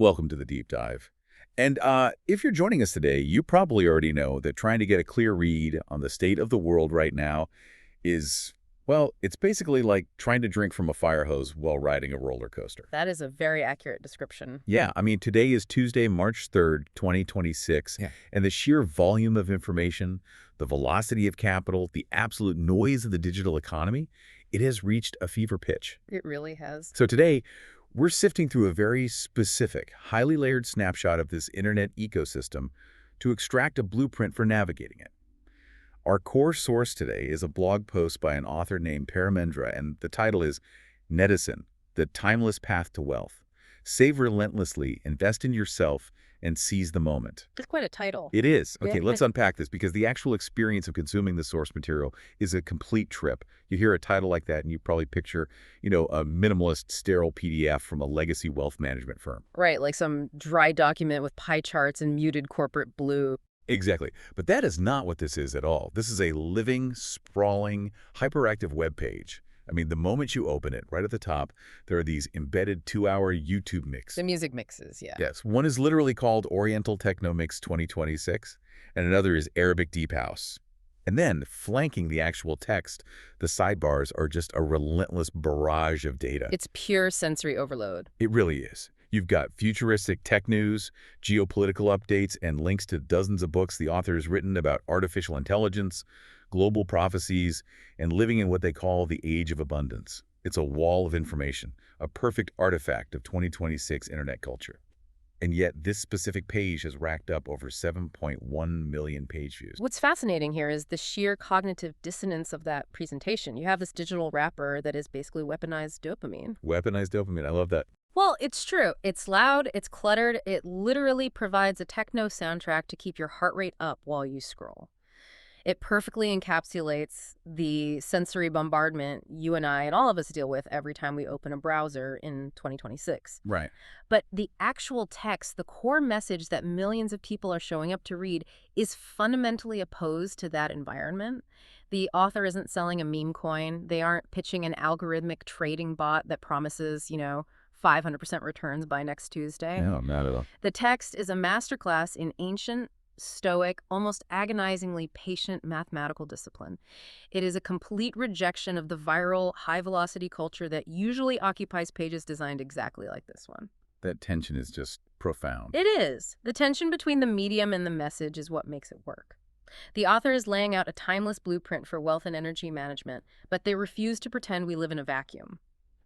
Welcome to the deep dive. And if you're joining us today, you probably already know that trying to get a clear read on the state of the world right now is, well, it's basically like trying to drink from a fire hose while riding a roller coaster. That is a very accurate description. Yeah, I mean, today is Tuesday, March 3rd, 2026, and the sheer volume of information, the velocity of capital, the absolute noise of the digital economy, it has reached a fever pitch. It really has. So today, we're sifting through a very specific, highly layered snapshot of this internet ecosystem to extract a blueprint for navigating it. Our core source today is a blog post by an author named Paramendra, and the title is Netizen, The Timeless Path to Wealth. Save relentlessly, invest in yourself, and seize the moment. It's quite a title. It is. Okay, Yeah. let's unpack this because the actual experience of consuming the source material is a complete trip. You hear a title like that and you probably picture, a minimalist, sterile PDF from a legacy wealth management firm. Right, like some dry document with pie charts and muted corporate blue. Exactly. But that is not what this is at all. This is a living, sprawling, hyperactive web page. I mean, the moment you open it, right at the top, there are these embedded 2-hour YouTube mix. The music mixes, yeah. Yes. One is literally called Oriental Techno Mix 2026, and another is Arabic Deep House. And then, flanking the actual text, the sidebars are just a relentless barrage of data. It's pure sensory overload. It really is. You've got futuristic tech news, geopolitical updates, and links to dozens of books the author has written about artificial intelligence, global prophecies, and living in what they call the age of abundance. It's a wall of information, a perfect artifact of 2026 internet culture. And yet, this specific page has racked up over 7.1 million page views. What's fascinating here is the sheer cognitive dissonance of that presentation. You have this digital wrapper that is basically weaponized dopamine. Weaponized dopamine, I love that. Well, it's true. It's loud, it's cluttered, it literally provides a techno soundtrack to keep your heart rate up while you scroll. It perfectly encapsulates the sensory bombardment you and I and all of us deal with every time we open a browser in 2026. Right. But the actual text, the core message that millions of people are showing up to read, is fundamentally opposed to that environment. The author isn't selling a meme coin. They aren't pitching an algorithmic trading bot that promises, 500% returns by next Tuesday. No, not at all. The text is a masterclass in ancient, stoic, almost agonizingly patient mathematical discipline. It is a complete rejection of the viral, high-velocity culture that usually occupies pages designed exactly like this one. That tension is just profound. It is. The tension between the medium and the message is what makes it work. The author is laying out a timeless blueprint for wealth and energy management, but they refuse to pretend we live in a vacuum.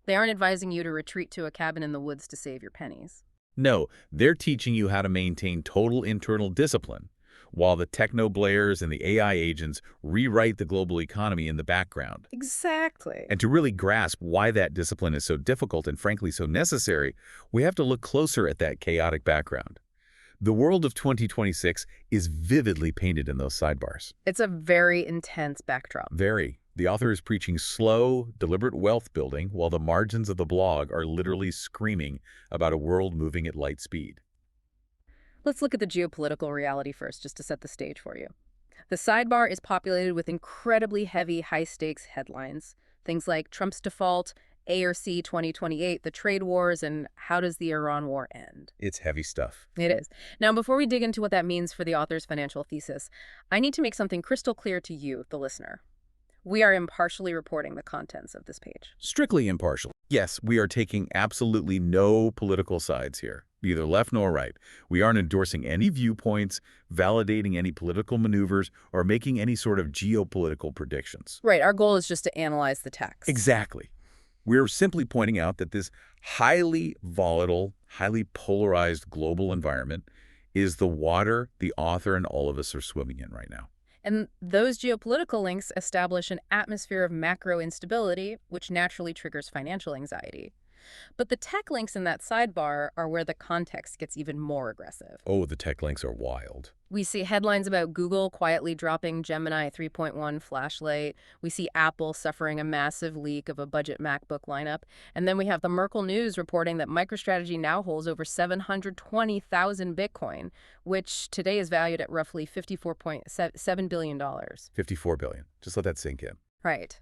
They aren't advising you to retreat to a cabin in the woods to save your pennies. No, they're teaching you how to maintain total internal discipline, while the techno-blayers and the AI agents rewrite the global economy in the background. Exactly. And to really grasp why that discipline is so difficult and frankly so necessary, we have to look closer at that chaotic background. The world of 2026 is vividly painted in those sidebars. It's a very intense backdrop. Very. The author is preaching slow, deliberate wealth building, while the margins of the blog are literally screaming about a world moving at light speed. Let's look at the geopolitical reality first, just to set the stage for you. The sidebar is populated with incredibly heavy, high-stakes headlines. Things like Trump's default, ARC 2028, the trade wars, and how does the Iran war end? It's heavy stuff. It is. Now, before we dig into what that means for the author's financial thesis, I need to make something crystal clear to you, the listener. We are impartially reporting the contents of this page. Strictly impartial. Yes, we are taking absolutely no political sides here, neither left nor right. We aren't endorsing any viewpoints, validating any political maneuvers, or making any sort of geopolitical predictions. Right. Our goal is just to analyze the text. Exactly. We're simply pointing out that this highly volatile, highly polarized global environment is the water the author and all of us are swimming in right now. And those geopolitical links establish an atmosphere of macro instability, which naturally triggers financial anxiety. But the tech links in that sidebar are where the context gets even more aggressive. Oh, the tech links are wild. We see headlines about Google quietly dropping Gemini 3.1 flashlight. We see Apple suffering a massive leak of a budget MacBook lineup. And then we have the Merkle News reporting that MicroStrategy now holds over 720,000 Bitcoin, which today is valued at roughly $54.7 billion. $54 billion. Just let that sink in. Right.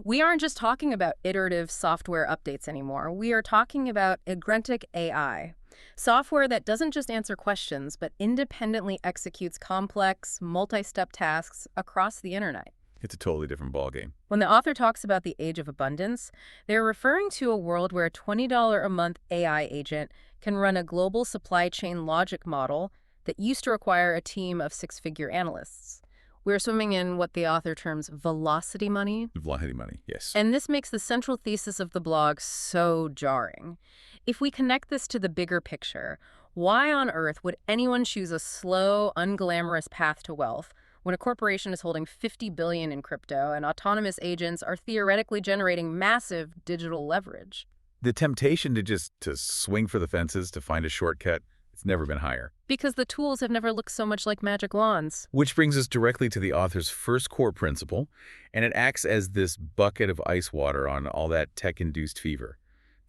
We aren't just talking about iterative software updates anymore. We are talking about agentic AI, software that doesn't just answer questions, but independently executes complex, multi-step tasks across the internet. It's a totally different ballgame. When the author talks about the age of abundance, they're referring to a world where a $20 a month AI agent can run a global supply chain logic model that used to require a team of six-figure analysts. We're swimming in what the author terms velocity money. Velocity money, yes. And this makes the central thesis of the blog so jarring. If we connect this to the bigger picture, why on earth would anyone choose a slow, unglamorous path to wealth when a corporation is holding $50 billion in crypto and autonomous agents are theoretically generating massive digital leverage? The temptation to swing for the fences, to find a shortcut, it's never been higher. Because the tools have never looked so much like magic wands. Which brings us directly to the author's first core principle, and it acts as this bucket of ice water on all that tech-induced fever.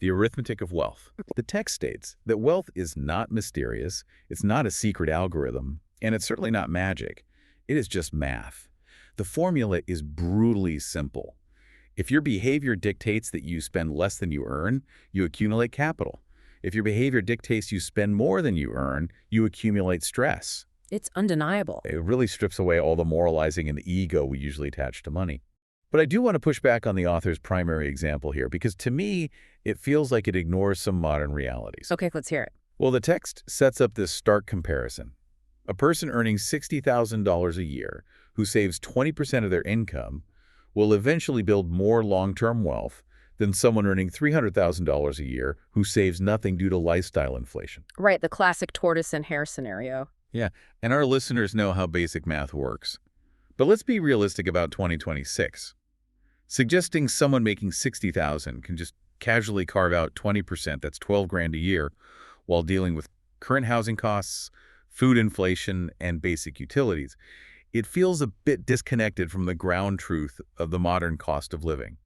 The arithmetic of wealth. The text states that wealth is not mysterious, it's not a secret algorithm, and it's certainly not magic. It is just math. The formula is brutally simple. If your behavior dictates that you spend less than you earn, you accumulate capital. If your behavior dictates you spend more than you earn, you accumulate stress. It's undeniable. It really strips away all the moralizing and the ego we usually attach to money. But I do want to push back on the author's primary example here, because to me, it feels like it ignores some modern realities. Okay, let's hear it. Well, the text sets up this stark comparison. A person earning $60,000 a year who saves 20% of their income will eventually build more long-term wealth than someone earning $300,000 a year who saves nothing due to lifestyle inflation. Right, the classic tortoise and hare scenario. Yeah, and our listeners know how basic math works. But let's be realistic about 2026. Suggesting someone making $60,000 can just casually carve out 20%, that's 12 grand a year, while dealing with current housing costs, food inflation, and basic utilities. It feels a bit disconnected from the ground truth of the modern cost of living.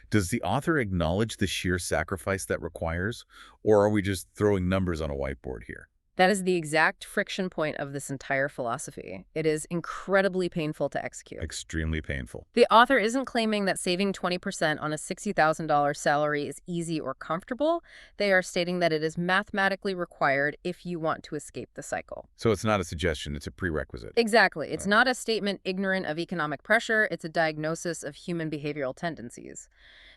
Does the author acknowledge the sheer sacrifice that requires, or are we just throwing numbers on a whiteboard here? That is the exact friction point of this entire philosophy. It is incredibly painful to execute. Extremely painful. The author isn't claiming that saving 20% on a $60,000 salary is easy or comfortable. They are stating that it is mathematically required if you want to escape the cycle. So it's not a suggestion, it's a prerequisite. Exactly. It's not a statement ignorant of economic pressure. It's a diagnosis of human behavioral tendencies.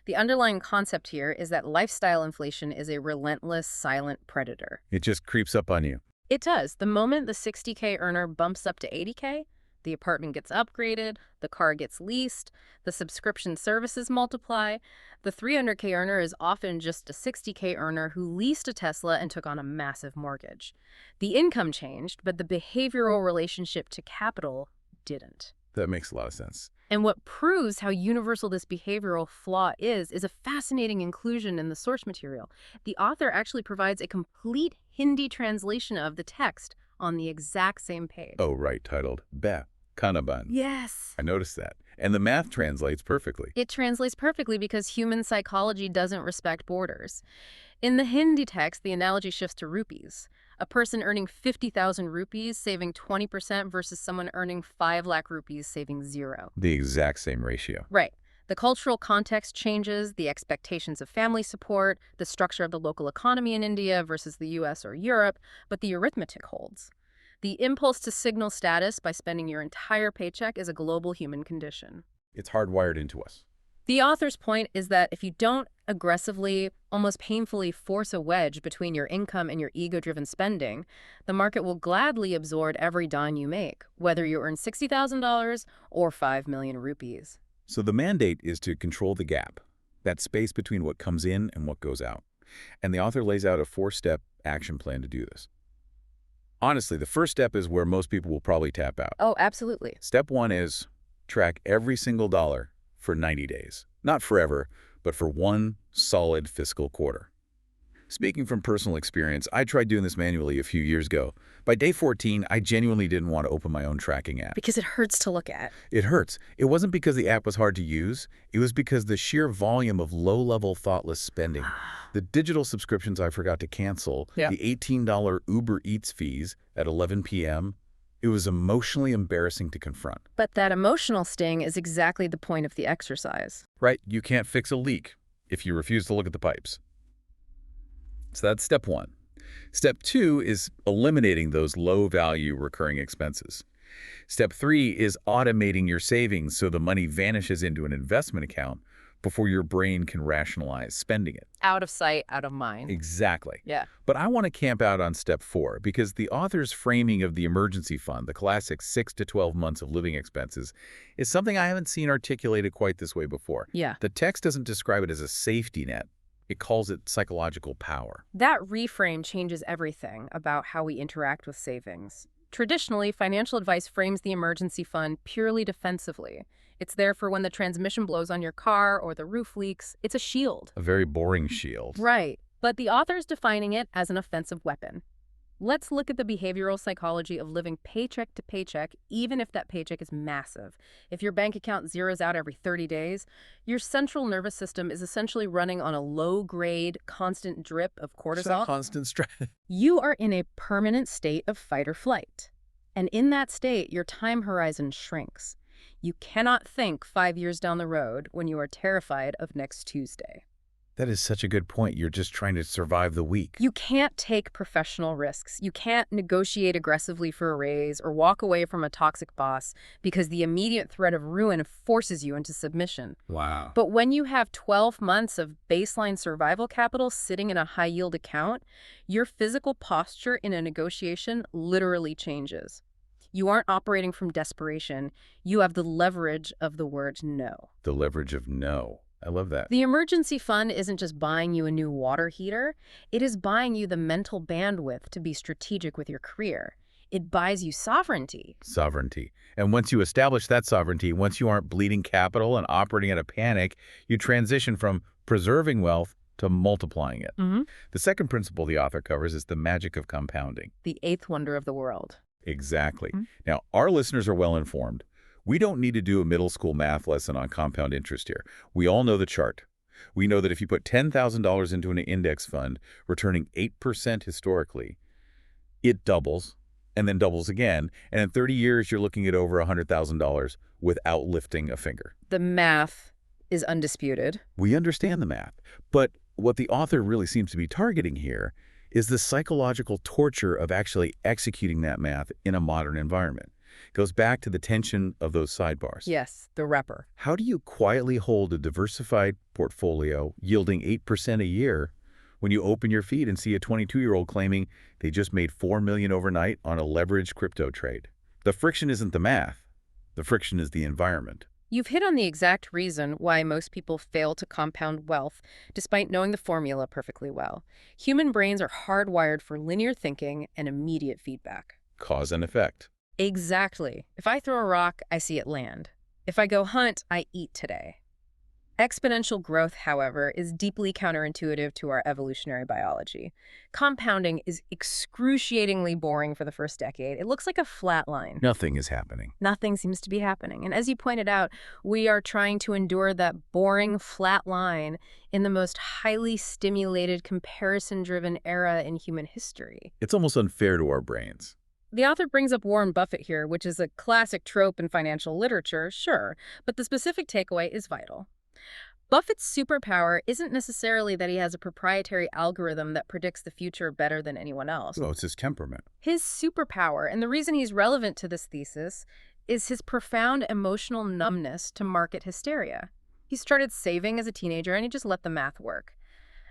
The underlying concept here is that lifestyle inflation is a relentless, silent predator. It just creeps up on you. It does. The moment the 60K earner bumps up to 80K, the apartment gets upgraded, the car gets leased, the subscription services multiply. The 300K earner is often just a 60K earner who leased a Tesla and took on a massive mortgage. The income changed, but the behavioral relationship to capital didn't. That makes a lot of sense. And what proves how universal this behavioral flaw is a fascinating inclusion in the source material. The author actually provides a complete Hindi translation of the text on the exact same page. Oh, right, titled Be Kanaban. Yes. I noticed that. And the math translates perfectly. It translates perfectly because human psychology doesn't respect borders. In the Hindi text, the analogy shifts to rupees. A person earning 50,000 rupees saving 20% versus someone earning 5 lakh rupees saving 0. The exact same ratio. Right. The cultural context changes, the expectations of family support, the structure of the local economy in India versus the US or Europe, but the arithmetic holds. The impulse to signal status by spending your entire paycheck is a global human condition. It's hardwired into us. The author's point is that if you don't aggressively, almost painfully force a wedge between your income and your ego-driven spending, the market will gladly absorb every dime you make, whether you earn $60,000 or 5 million rupees. So the mandate is to control the gap, that space between what comes in and what goes out. And the author lays out a 4-step action plan to do this. Honestly, the first step is where most people will probably tap out. Oh, absolutely. Step 1 is track every single dollar for 90 days. Not forever, but for one solid fiscal quarter. Speaking from personal experience, I tried doing this manually a few years ago. By day 14, I genuinely didn't want to open my own tracking app. Because it hurts to look at. It hurts. It wasn't because the app was hard to use. It was because the sheer volume of low-level, thoughtless spending. The digital subscriptions I forgot to cancel, Yeah. the $18 Uber Eats fees at 11 p.m., It was emotionally embarrassing to confront. But that emotional sting is exactly the point of the exercise. Right? You can't fix a leak if you refuse to look at the pipes. So that's step one. Step two is eliminating those low-value recurring expenses. Step three is automating your savings so the money vanishes into an investment account before your brain can rationalize spending it. Out of sight, out of mind. Exactly. Yeah. But I want to camp out on step four because the author's framing of the emergency fund, the classic 6 to 12 months of living expenses, is something I haven't seen articulated quite this way before. Yeah. The text doesn't describe it as a safety net. It calls it psychological power. That reframe changes everything about how we interact with savings. Traditionally, financial advice frames the emergency fund purely defensively. It's there for when the transmission blows on your car or the roof leaks. It's a shield. A very boring shield. Right. But the author's defining it as an offensive weapon. Let's look at the behavioral psychology of living paycheck to paycheck, even if that paycheck is massive. If your bank account zeroes out every 30 days, your central nervous system is essentially running on a low-grade, constant drip of cortisol. Constant stress. You are in a permanent state of fight or flight. And in that state, your time horizon shrinks. You cannot think 5 years down the road when you are terrified of next Tuesday. That is such a good point. You're just trying to survive the week. You can't take professional risks. You can't negotiate aggressively for a raise or walk away from a toxic boss because the immediate threat of ruin forces you into submission. Wow. But when you have 12 months of baseline survival capital sitting in a high-yield account, your physical posture in a negotiation literally changes. You aren't operating from desperation. You have the leverage of the word no. The leverage of no. I love that. The emergency fund isn't just buying you a new water heater. It is buying you the mental bandwidth to be strategic with your career. It buys you sovereignty. Sovereignty. And once you establish that sovereignty, once you aren't bleeding capital and operating at a panic, you transition from preserving wealth to multiplying it. The second principle the author covers is the magic of compounding. The eighth wonder of the world. Exactly. Now, our listeners are well informed. We don't need to do a middle school math lesson on compound interest here. We all know the chart. We know that if you put $10,000 into an index fund, returning 8% historically, it doubles and then doubles again. And in 30 years, you're looking at over $100,000 without lifting a finger. The math is undisputed. We understand the math. But what the author really seems to be targeting here is the psychological torture of actually executing that math in a modern environment. Goes back to the tension of those sidebars. Yes, the repper. How do you quietly hold a diversified portfolio yielding 8% a year when you open your feed and see a 22-year-old claiming they just made $4 million overnight on a leveraged crypto trade? The friction isn't the math. The friction is the environment. You've hit on the exact reason why most people fail to compound wealth, despite knowing the formula perfectly well. Human brains are hardwired for linear thinking and immediate feedback. Cause and effect. Exactly. If I throw a rock, I see it land. If I go hunt, I eat today. Exponential growth, however, is deeply counterintuitive to our evolutionary biology. Compounding is excruciatingly boring for the first decade. It looks like a flat line. Nothing is happening. Nothing seems to be happening. And as you pointed out, we are trying to endure that boring flat line in the most highly stimulated, comparison-driven era in human history. It's almost unfair to our brains. The author brings up Warren Buffett here, which is a classic trope in financial literature, sure, but the specific takeaway is vital. Buffett's superpower isn't necessarily that he has a proprietary algorithm that predicts the future better than anyone else. Oh, it's his temperament. His superpower, and the reason he's relevant to this thesis, is his profound emotional numbness to market hysteria. He started saving as a teenager and he just let the math work.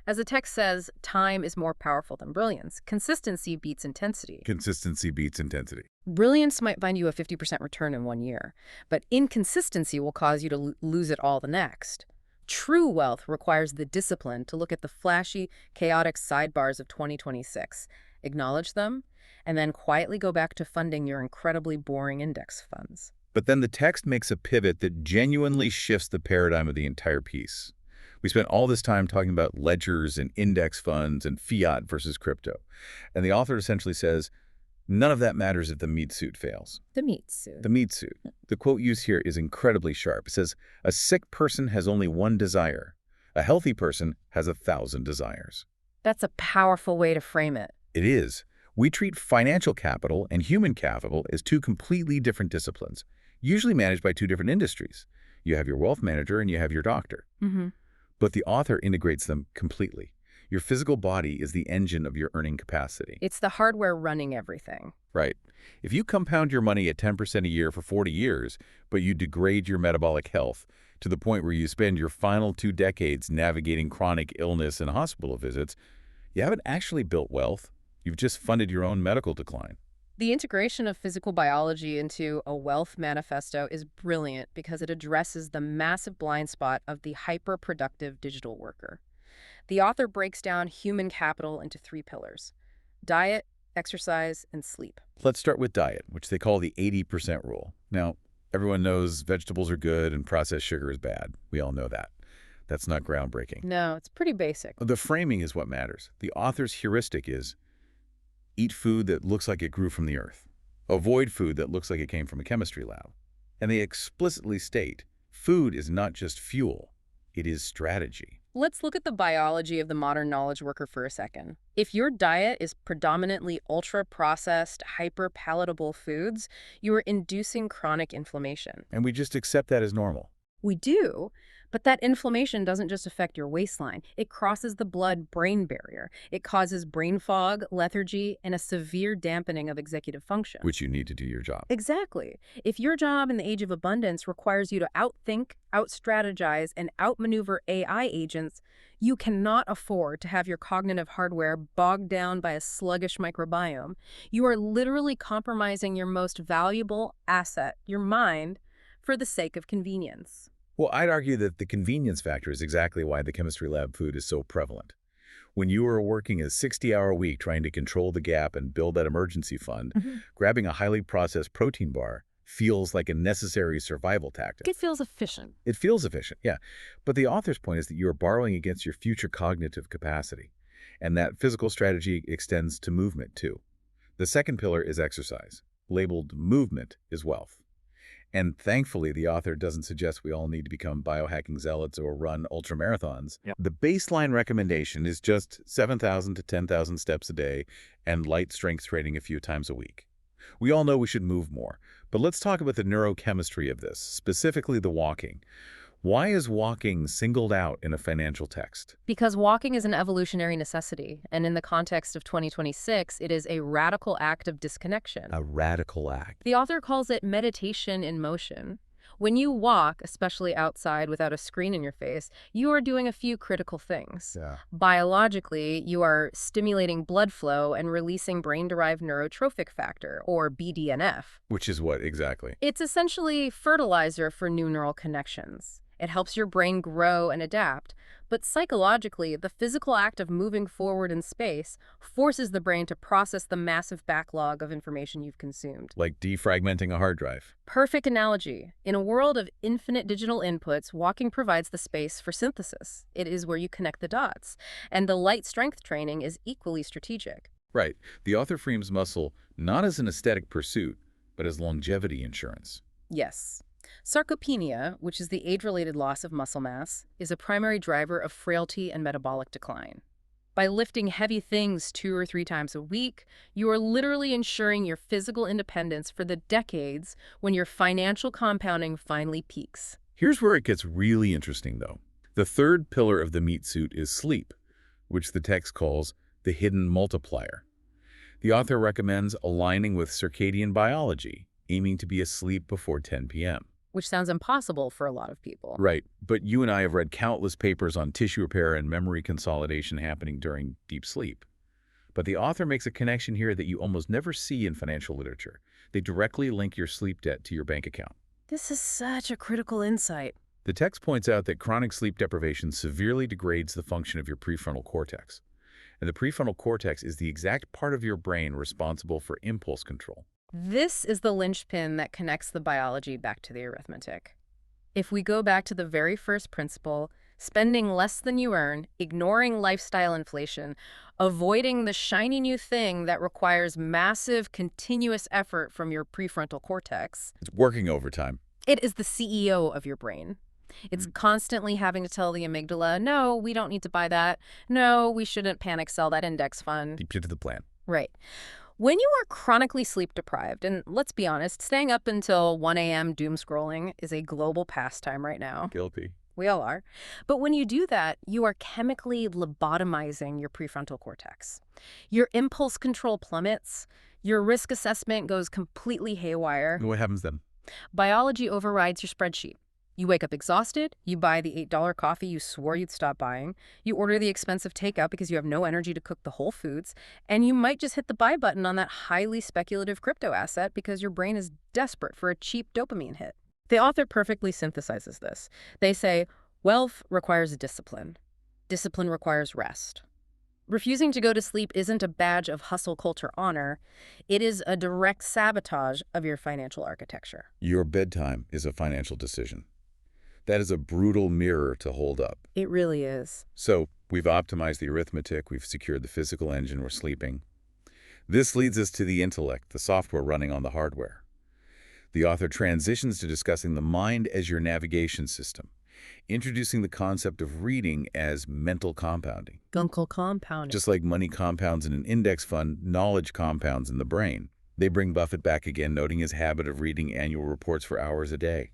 As the text says, time is more powerful than brilliance. Consistency beats intensity. Consistency beats intensity. Brilliance might find you a 50% return in 1 year, but inconsistency will cause you to lose it all the next. True wealth requires the discipline to look at the flashy, chaotic sidebars of 2026, acknowledge them, and then quietly go back to funding your incredibly boring index funds. But then the text makes a pivot that genuinely shifts the paradigm of the entire piece. We spent all this time talking about ledgers and index funds and fiat versus crypto. And the author essentially says, none of that matters if the meat suit fails. The meat suit. The meat suit. The quote used here is incredibly sharp. It says, a sick person has only one desire. A healthy person has 1,000 desires. That's a powerful way to frame it. It is. We treat financial capital and human capital as two completely different disciplines, usually managed by two different industries. You have your wealth manager and you have your doctor. Hmm. But the author integrates them completely. Your physical body is the engine of your earning capacity. It's the hardware running everything. Right. If you compound your money at 10% a year for 40 years, but you degrade your metabolic health to the point where you spend your final 2 decades navigating chronic illness and hospital visits, you haven't actually built wealth. You've just funded your own medical decline. The integration of physical biology into a wealth manifesto is brilliant because it addresses the massive blind spot of the hyper-productive digital worker. The author breaks down human capital into 3 pillars: diet, exercise, and sleep. Let's start with diet, which they call the 80% rule. Now, everyone knows vegetables are good and processed sugar is bad. We all know that. That's not groundbreaking. No, it's pretty basic. The framing is what matters. The author's heuristic is eat food that looks like it grew from the earth. Avoid food that looks like it came from a chemistry lab. And they explicitly state food is not just fuel, it is strategy. Let's look at the biology of the modern knowledge worker for a second. If your diet is predominantly ultra-processed, hyper-palatable foods, you are inducing chronic inflammation. And we just accept that as normal. We do, but that inflammation doesn't just affect your waistline. It crosses the blood-brain barrier. It causes brain fog, lethargy, and a severe dampening of executive function. Which you need to do your job. Exactly. If your job in the age of abundance requires you to outthink, out-strategize, and outmaneuver AI agents, you cannot afford to have your cognitive hardware bogged down by a sluggish microbiome. You are literally compromising your most valuable asset, your mind, for the sake of convenience. Well, I'd argue that the convenience factor is exactly why the chemistry lab food is so prevalent. When you are working a 60-hour week trying to control the gap and build that emergency fund, grabbing a highly processed protein bar feels like a necessary survival tactic. It feels efficient. It feels efficient, yeah. But the author's point is that you are borrowing against your future cognitive capacity. And that physical strategy extends to movement, too. The second pillar is exercise. Labeled movement is wealth. And thankfully, the author doesn't suggest we all need to become biohacking zealots or run ultramarathons. Yep. The baseline recommendation is just 7,000 to 10,000 steps a day and light strength training a few times a week. We all know we should move more, but let's talk about the neurochemistry of this, specifically the walking. Why is walking singled out in a financial text? Because walking is an evolutionary necessity, and in the context of 2026, it is a radical act of disconnection. A radical act. The author calls it meditation in motion. When you walk, especially outside without a screen in your face, you are doing a few critical things. Yeah. Biologically, you are stimulating blood flow and releasing brain-derived neurotrophic factor, or BDNF. Which is what exactly? It's essentially fertilizer for new neural connections. It helps your brain grow and adapt. But psychologically, the physical act of moving forward in space forces the brain to process the massive backlog of information you've consumed. Like defragmenting a hard drive. Perfect analogy. In a world of infinite digital inputs, walking provides the space for synthesis. It is where you connect the dots. And the light strength training is equally strategic. Right. The author frames muscle not as an aesthetic pursuit, but as longevity insurance. Yes. Sarcopenia, which is the age-related loss of muscle mass, is a primary driver of frailty and metabolic decline. By lifting heavy things 2 or 3 times a week, you are literally ensuring your physical independence for the decades when your financial compounding finally peaks. Here's where it gets really interesting, though. The third pillar of the meat suit is sleep, which the text calls the hidden multiplier. The author recommends aligning with circadian biology, aiming to be asleep before 10 p.m. Which sounds impossible for a lot of people. Right, but you and I have read countless papers on tissue repair and memory consolidation happening during deep sleep. But the author makes a connection here that you almost never see in financial literature. They directly link your sleep debt to your bank account. This is such a critical insight. The text points out that chronic sleep deprivation severely degrades the function of your prefrontal cortex. And the prefrontal cortex is the exact part of your brain responsible for impulse control. This is the linchpin that connects the biology back to the arithmetic. If we go back to the very first principle, spending less than you earn, ignoring lifestyle inflation, avoiding the shiny new thing that requires massive, continuous effort from your prefrontal cortex. It's working overtime. It is the CEO of your brain. It's constantly having to tell the amygdala, no, we don't need to buy that. No, we shouldn't panic sell that index fund. Deep into the plan. Right. When you are chronically sleep deprived, and let's be honest, staying up until 1 a.m. doom scrolling is a global pastime right now. Guilty. We all are. But when you do that, you are chemically lobotomizing your prefrontal cortex. Your impulse control plummets, your risk assessment goes completely haywire, What happens then? biology overrides your spreadsheet. You wake up exhausted, you buy the $8 coffee you swore you'd stop buying, you order the expensive takeout because you have no energy to cook the whole foods, and you might just hit the buy button on that highly speculative crypto asset because your brain is desperate for a cheap dopamine hit. The author perfectly synthesizes this. They say, wealth requires discipline. Discipline requires rest. Refusing to go to sleep isn't a badge of hustle culture honor. It is a direct sabotage of your financial architecture. Your bedtime is a financial decision. That is a brutal mirror to hold up. It really is. So, we've optimized the arithmetic, we've secured the physical engine, we're sleeping. This leads us to the intellect, the software running on the hardware. The author transitions to discussing the mind as your navigation system, introducing the concept of reading as mental compounding. Gunkel compounding. Just like money compounds in an index fund, knowledge compounds in the brain. They bring Buffett back again, noting his habit of reading annual reports for hours a day.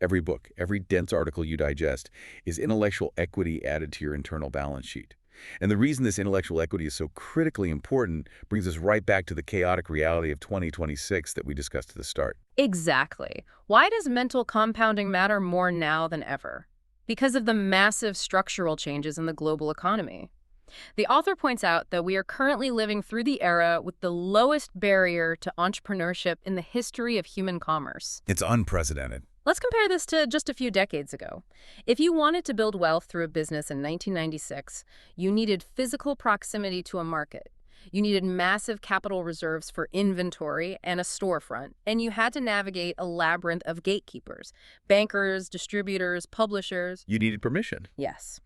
Every book, every dense article you digest is intellectual equity added to your internal balance sheet. And the reason this intellectual equity is so critically important brings us right back to the chaotic reality of 2026 that we discussed at the start. Exactly. Why does mental compounding matter more now than ever? Because of the massive structural changes in the global economy. The author points out that we are currently living through the era with the lowest barrier to entrepreneurship in the history of human commerce. It's unprecedented. Let's compare this to just a few decades ago. If you wanted to build wealth through a business in 1996, you needed physical proximity to a market. You needed massive capital reserves for inventory and a storefront, and you had to navigate a labyrinth of gatekeepers, bankers, distributors, publishers. You needed permission. Yes.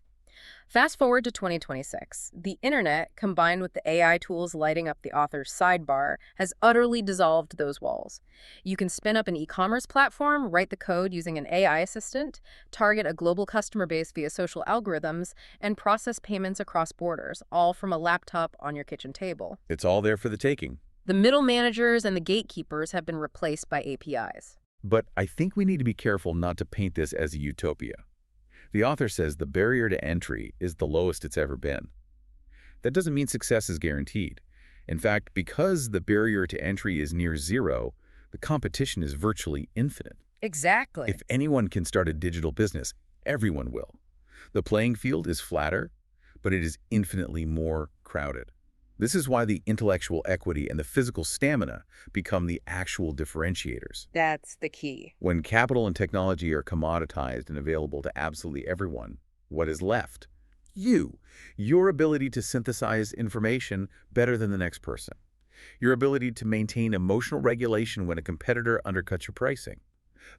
Fast forward to 2026. The internet, combined with the AI tools lighting up the author's sidebar, has utterly dissolved those walls. You can spin up an e-commerce platform, write the code using an AI assistant, target a global customer base via social algorithms, and process payments across borders, all from a laptop on your kitchen table. It's all there for the taking. The middle managers and the gatekeepers have been replaced by APIs. But I think we need to be careful not to paint this as a utopia. The author says the barrier to entry is the lowest it's ever been. That doesn't mean success is guaranteed. In fact, because the barrier to entry is near zero, the competition is virtually infinite. Exactly. If anyone can start a digital business, everyone will. The playing field is flatter, but it is infinitely more crowded. This is why the intellectual equity and the physical stamina become the actual differentiators. That's the key. When capital and technology are commoditized and available to absolutely everyone, what is left? You. Your ability to synthesize information better than the next person. Your ability to maintain emotional regulation when a competitor undercuts your pricing.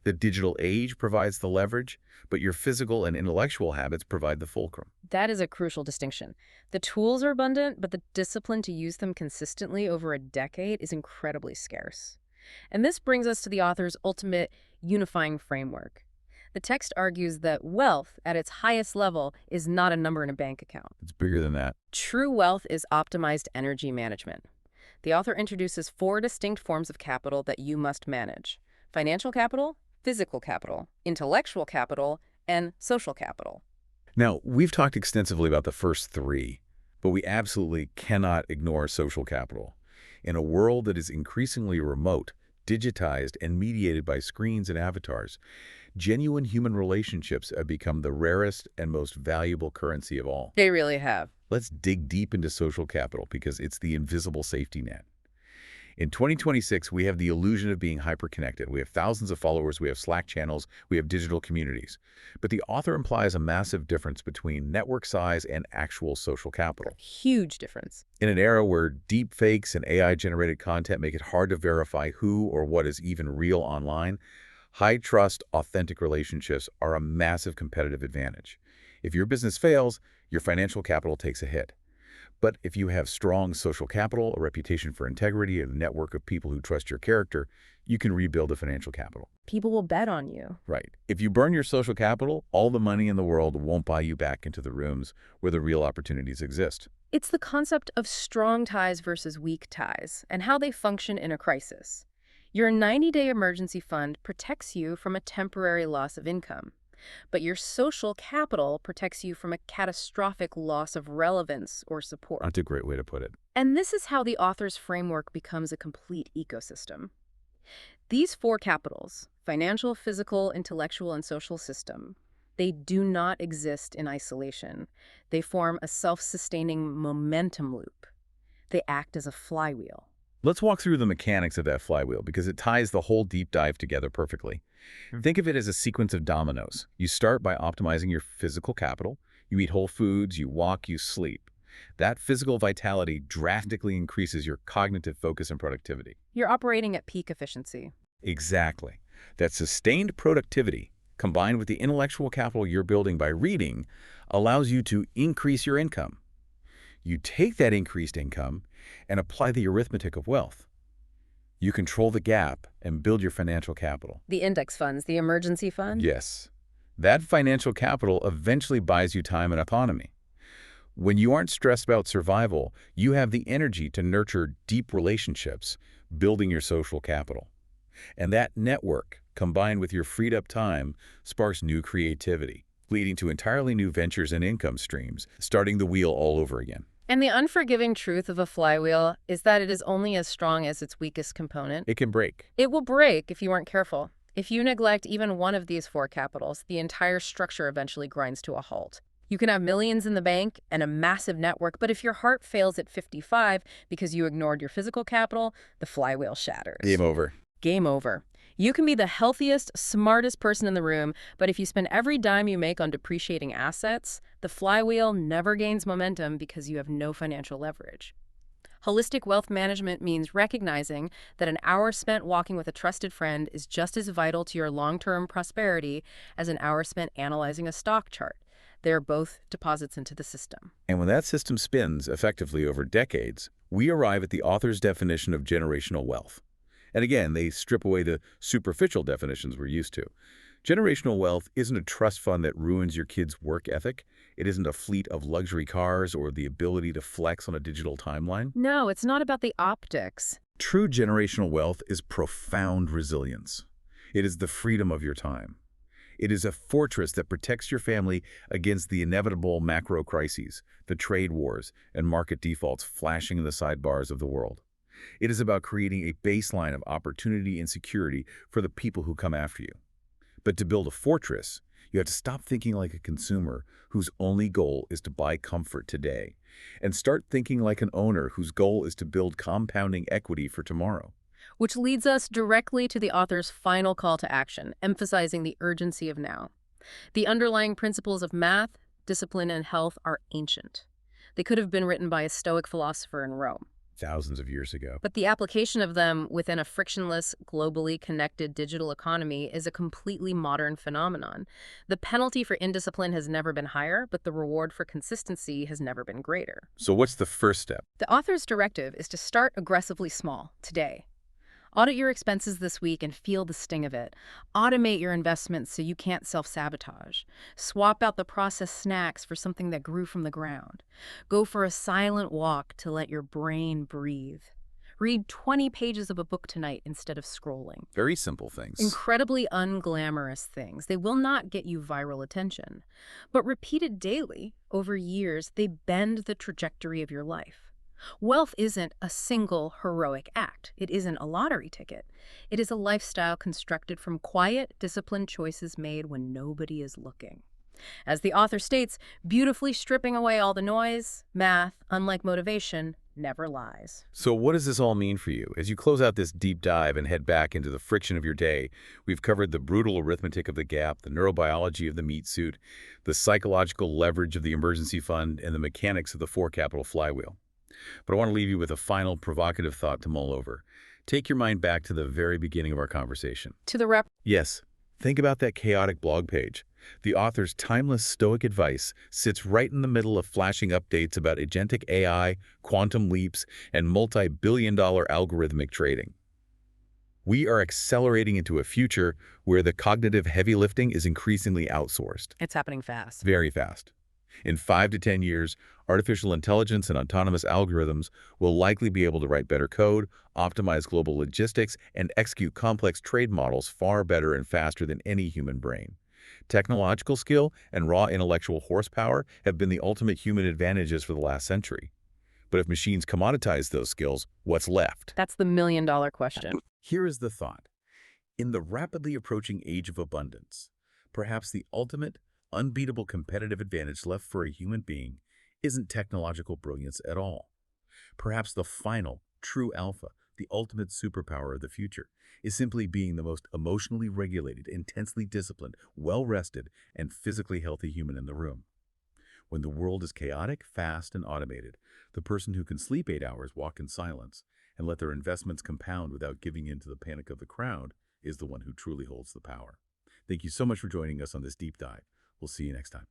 The digital age provides the leverage, but your physical and intellectual habits provide the fulcrum. That is a crucial distinction. The tools are abundant, but the discipline to use them consistently over a decade is incredibly scarce. And this brings us to the author's ultimate unifying framework. The text argues that wealth, at its highest level, is not a number in a bank account. It's bigger than that. True wealth is optimized energy management. The author introduces 4 distinct forms of capital that you must manage: financial capital, physical capital, intellectual capital, and social capital. Now, we've talked extensively about the first 3, but we absolutely cannot ignore social capital. In a world that is increasingly remote, digitized, and mediated by screens and avatars, genuine human relationships have become the rarest and most valuable currency of all. They really have. Let's dig deep into social capital because it's the invisible safety net. In 2026, we have the illusion of being hyper-connected. We have thousands of followers, we have Slack channels, we have digital communities. But the author implies a massive difference between network size and actual social capital. Huge difference. In an era where deep fakes and AI-generated content make it hard to verify who or what is even real online, high-trust, authentic relationships are a massive competitive advantage. If your business fails, your financial capital takes a hit. But if you have strong social capital, a reputation for integrity, and a network of people who trust your character, you can rebuild the financial capital. People will bet on you. Right. If you burn your social capital, all the money in the world won't buy you back into the rooms where the real opportunities exist. It's the concept of strong ties versus weak ties and how they function in a crisis. Your 90-day emergency fund protects you from a temporary loss of income, but your social capital protects you from a catastrophic loss of relevance or support. That's a great way to put it. And this is how the author's framework becomes a complete ecosystem. These four capitals, financial, physical, intellectual, and social system, they do not exist in isolation. They form a self-sustaining momentum loop. They act as a flywheel. Let's walk through the mechanics of that flywheel because it ties the whole deep dive together perfectly. Think of it as a sequence of dominoes. You start by optimizing your physical capital. You eat whole foods, you walk, you sleep. That physical vitality drastically increases your cognitive focus and productivity. You're operating at peak efficiency. Exactly. That sustained productivity, combined with the intellectual capital you're building by reading, allows you to increase your income. You take that increased income and apply the arithmetic of wealth. You control the gap and build your financial capital. The index funds, the emergency fund? Yes. That financial capital eventually buys you time and autonomy. When you aren't stressed about survival, you have the energy to nurture deep relationships, building your social capital. And that network, combined with your freed up time, sparks new creativity, leading to entirely new ventures and income streams, starting the wheel all over again. And the unforgiving truth of a flywheel is that it is only as strong as its weakest component. It can break. It will break if you aren't careful. If you neglect even one of these four capitals, the entire structure eventually grinds to a halt. You can have millions in the bank and a massive network, but if your heart fails at 55 because you ignored your physical capital, the flywheel shatters. Game over. Game over. You can be the healthiest, smartest person in the room, but if you spend every dime you make on depreciating assets, the flywheel never gains momentum because you have no financial leverage. Holistic wealth management means recognizing that an hour spent walking with a trusted friend is just as vital to your long-term prosperity as an hour spent analyzing a stock chart. They're both deposits into the system. And when that system spins effectively over decades, we arrive at the author's definition of generational wealth. And again, they strip away the superficial definitions we're used to. Generational wealth isn't a trust fund that ruins your kid's work ethic. It isn't a fleet of luxury cars or the ability to flex on a digital timeline. No, it's not about the optics. True generational wealth is profound resilience. It is the freedom of your time. It is a fortress that protects your family against the inevitable macro crises, the trade wars, and market defaults flashing in the sidebars of the world. It is about creating a baseline of opportunity and security for the people who come after you. But to build a fortress, you have to stop thinking like a consumer whose only goal is to buy comfort today, and start thinking like an owner whose goal is to build compounding equity for tomorrow. Which leads us directly to the author's final call to action, emphasizing the urgency of now. The underlying principles of math, discipline, and health are ancient. They could have been written by a Stoic philosopher in Rome. Thousands of years ago. But the application of them within a frictionless, globally connected digital economy is a completely modern phenomenon. The penalty for indiscipline has never been higher, but the reward for consistency has never been greater. So what's the first step? The author's directive is to start aggressively small, today. Audit your expenses this week and feel the sting of it. Automate your investments so you can't self-sabotage. Swap out the processed snacks for something that grew from the ground. Go for a silent walk to let your brain breathe. Read 20 pages of a book tonight instead of scrolling. Very simple things. Incredibly unglamorous things. They will not get you viral attention. But repeated daily, over years, they bend the trajectory of your life. Wealth isn't a single heroic act. It isn't a lottery ticket. It is a lifestyle constructed from quiet, disciplined choices made when nobody is looking. As the author states, beautifully stripping away all the noise, math, unlike motivation, never lies. So what does this all mean for you? As you close out this deep dive and head back into the friction of your day, we've covered the brutal arithmetic of the gap, the neurobiology of the meat suit, the psychological leverage of the emergency fund, and the mechanics of the four-capital flywheel. But I want to leave you with a final provocative thought to mull over. Take your mind back to the very beginning of our conversation. To the rep. Yes, think about that chaotic blog page. The author's timeless Stoic advice sits right in the middle of flashing updates about agentic AI, quantum leaps, and multi-billion-dollar algorithmic trading. We are accelerating into a future where the cognitive heavy lifting is increasingly outsourced. It's happening fast. Very fast. In 5 to 10 years, Artificial intelligence and autonomous algorithms will likely be able to write better code, optimize global logistics, and execute complex trade models far better and faster than any human brain. Technological skill and raw intellectual horsepower have been the ultimate human advantages for the last century. But if machines commoditize those skills, what's left? That's the million-dollar question. Here is the thought. In the rapidly approaching age of abundance, perhaps the ultimate, unbeatable competitive advantage left for a human being isn't technological brilliance at all. Perhaps the final, true alpha, the ultimate superpower of the future, is simply being the most emotionally regulated, intensely disciplined, well-rested, and physically healthy human in the room. When the world is chaotic, fast, and automated, the person who can sleep 8 hours, walk in silence, and let their investments compound without giving in to the panic of the crowd is the one who truly holds the power. Thank you so much for joining us on this deep dive. We'll see you next time.